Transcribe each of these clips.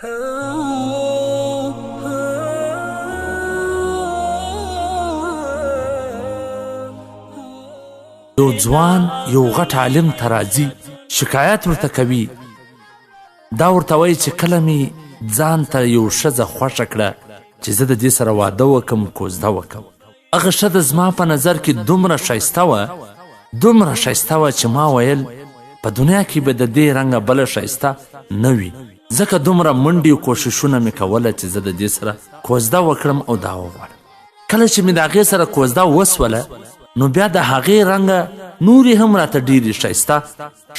یو ځوان یو غټ عالم ته راځي، شکایت ورته کوي. دا ورته وایي چې کله مې ځان ته یو ښځه خوښه کړه چې زه د دې سره واده وکړم، کوزده وکړم. هغه ښځه زما په نظر کې دومره ښایسته وه چې ما ویل په دنیا کې به د دې رنګه بله ښایسته نه وي، ځکه دومره منډې او کوښښونه مې کوله چې زه د دې سره کوزده وکړم او دا وغواړم. کله چې مې د هغې سره کوزده وسوله، نو بیا د هغې رنګه نورې هم راته ډېرې ښایسته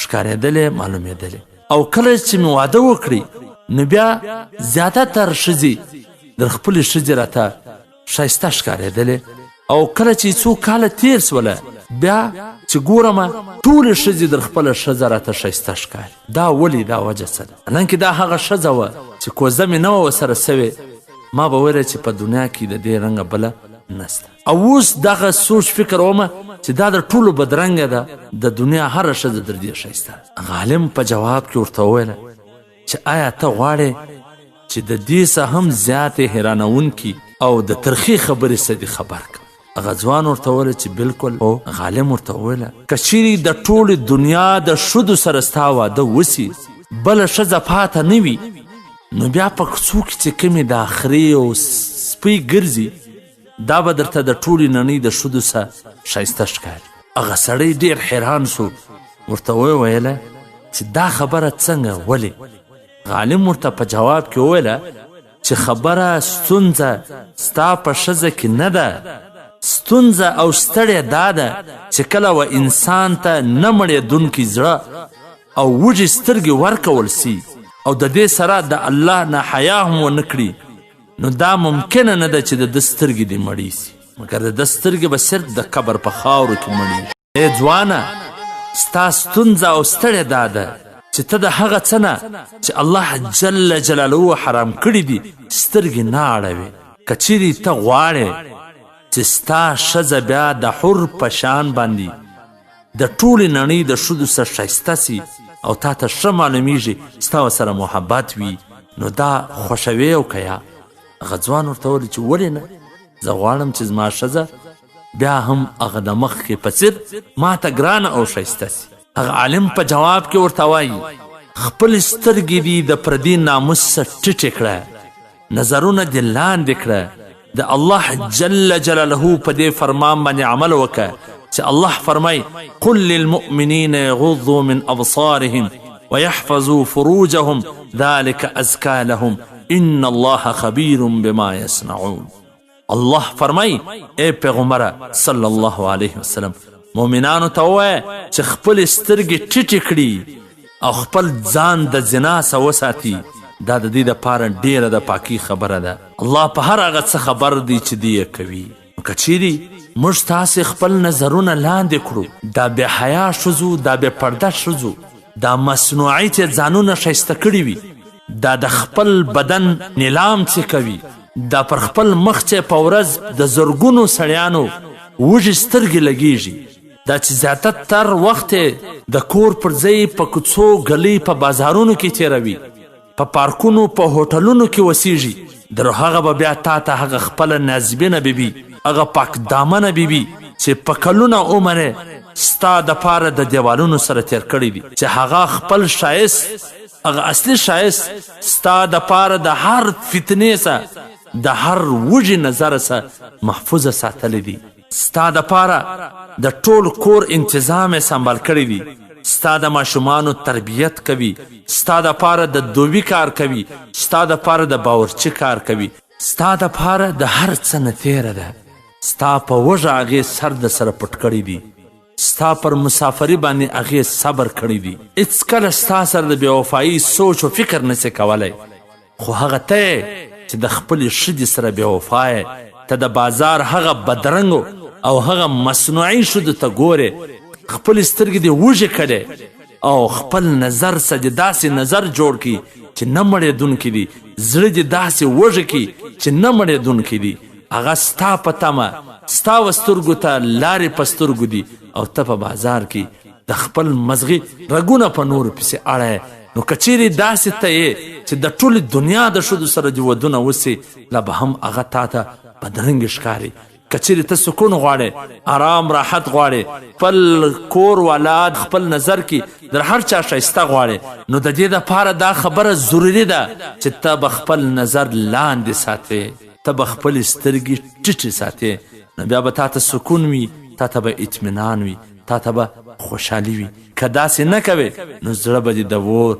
ښکارېدلې، معلومېدلې. او کله چې مې واده وکړي، نو بیا زیاتره ښځې د خپلې ښځې راته ښایسته ښکارېدلې. او کله چې څو کاله تېر سوله، بیا چې ګورمه ټولې ښځې د خپله ښځه راته ښایسته ښکاري. دا ولې؟ دا وجه څه ده؟ حالانکې دا هغه ښځه وه چې کوزده مې نه وه ورسره سوې، ما به ویله چې په دنیا کې د دې رنګه بله نسته. او اوس دغه سوچ فکر ومه چې دا د ټولو بدرنګه ده، د دنیا هره ښځه در دې ښایسته. عالم په جواب کې ورته وویله چې آیا ته غواړې چې د دې څه هم زیاتې حیرانونکي او د ترخې خبرې څه دې خبر کړم؟ هغه ځوان ورته وویله چې بالکل. او عالم ورته وویله که چیرې د ټولې دنیا د ښځو سره ستا واده وسي، بله ښځه پاته نه وي، نو بیا په کوڅو کې چې کومې د آخرې او سپۍ ګرځي، دا به درته د ټولې نړۍ د ښځو څخه ښایسته ښکاري. هغه سړی ډېر حیران سو، ورته وویله چې دا خبره څنګه، ولې؟ عالم ورته په جواب کې وویله چې خبره ستونزه ستا په ښځه کې نه ده، ستونزه او ستړې دا ده چې کله و انسان ته نه مړېدونکي زړه او وږې سترګې ورکول سي، او د دې سره د الله نه حیا هم ونه کړي، نو دا ممکنه نه ده چې د ده سترګې دې مړې سي، مګر د ده سترګې به صرف د قبر په خاورو کې مړې. ای ځوانه، ستا ستونزه او ستړې دا ده چې ته د هغه څه نه چې الله جل جلاله حرام کړي دي سترګې نه اړوې. که چیرې ته غواړې چې ستا ښځه بیا د حور په شان باندې د ټولې نړۍ د ښځو سره ښایسته سي او تا ته ښه معلومیږي ستا ورسره محبت وي، نو دا خوښوې او که یا؟ هغه ځوان ورته وویل چې ولې نه، زه غواړم چې زما ښځه بیا هم هغه د مخکې په څېر ما ته ګرانه او ښایسته سي. هغه عالم په جواب کې ورته وایي خپلې سترګې دې د پردي ناموس څخه ټیټې کړه، نظرونه دې لاندې کړه، د الله جل جلاله په دې فرمان باندې عمل وکړه چې الله فرمای قل للمؤمنین یغضوا من ابصارهم ويحفظوا فروجهم ذلك ازکى لهم ان الله خبیر بما یصنعون. الله فرمای ای پیغمبره صلی الله علیه وسلم، مؤمنانو ته ووایه چې خپلې سترګې ټیټې کړي او خپل ځان د زنا څخه وساتي، دا د دې دپاره ډیره د پاکي خبره ده. الله په هر هغه څه خبر دی چې دی یې کوي. که چیرې موږ تاسې خپل نظرونه لاندې کړو، دا بې حیا ښځو، دا بې پرده ښځو، دا مصنوعي چې ځانونه ښایسته کړي وي، دا د خپل بدن نیلام چې کوي، دا پر خپل مخ چې په ورځ د زرګونو سړیانو وږې سترګې لګیږي، دا چې زیاتر وخت د کور پر ځای په کوڅو ګلۍ په بازارونو کې تېروي، په پارکونو په هوټلونو کې وسیږي، در هغه به بیا تا ته هغه خپله نازبینه بیبي، هغه پاک دامنه بیبي چې په کلونه عمر ستا دپاره د دیوالونو سره تیر کړی دي، چې هغه خپل ښایست، هغه اصلي ښایست ستا دپاره د هر فتنې څخه، د هر وږي نظره څخه محفوظه ساتلی دي، ستا دپاره د ټول کور انتظام یې سنبال کړی دي، ستا د ماشومانو تربیت کوي، ستا دپاره د دوبي کار کوي، ستا دپاره د باورچي کار کوي، ستا دپاره د هر څه نه تیره ده، ستا په وږه هغې سر د سره پټ کړی دي، ستا پر مسافري باندې هغې صبر کړی دي، هېڅکله ستا سره د بېوفایي سوچ و فکر نسي کولی. خو هغه ته چې د خپلې ښځې سره بېوفا یې، ته د بازار هغه بدرنګو او هغه مصنوعي ښځو ته ګورې، خپلې سترګې دې وږې کړې او خپل نظر څه دې داسې نظر جوړ کړي چې نه مړېدونکي دي، زړه دې داسې وږه کړي چې نه مړېدونکي دي، هغه ستا په تمه ستا و سترګو ته لارې په سترګو دي، او ته په بازار کې د خپل مزغې رګونه په نورو پسې اړی نو که چیرې داسې ته یې چې د ټولې دنیا د ښځو سره دې ودونه وسې لا به هم هغه تا ته بدرنګې ښکاري. که چیرې ته سکون غواړې، آرام راحت غواړې، خپل کور ولاد خپل نظر کې در هر چا ښایسته غواړې، نو د دې دپاره دا خبره ضروري ده چې ته به خپل نظر لاندې ساتې، ته به خپلې سترګې ټیټې ساتې. نو بیا به تا ته سکون وي، تا ته به اطمینان وي، تا ته به خوشحالي وي. که داسې نه کوې نو زړه به دې د اور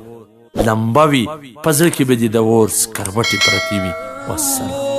لمبه وي، په زړه کې به دې د اور سکروټې پرتې وي. والسلام.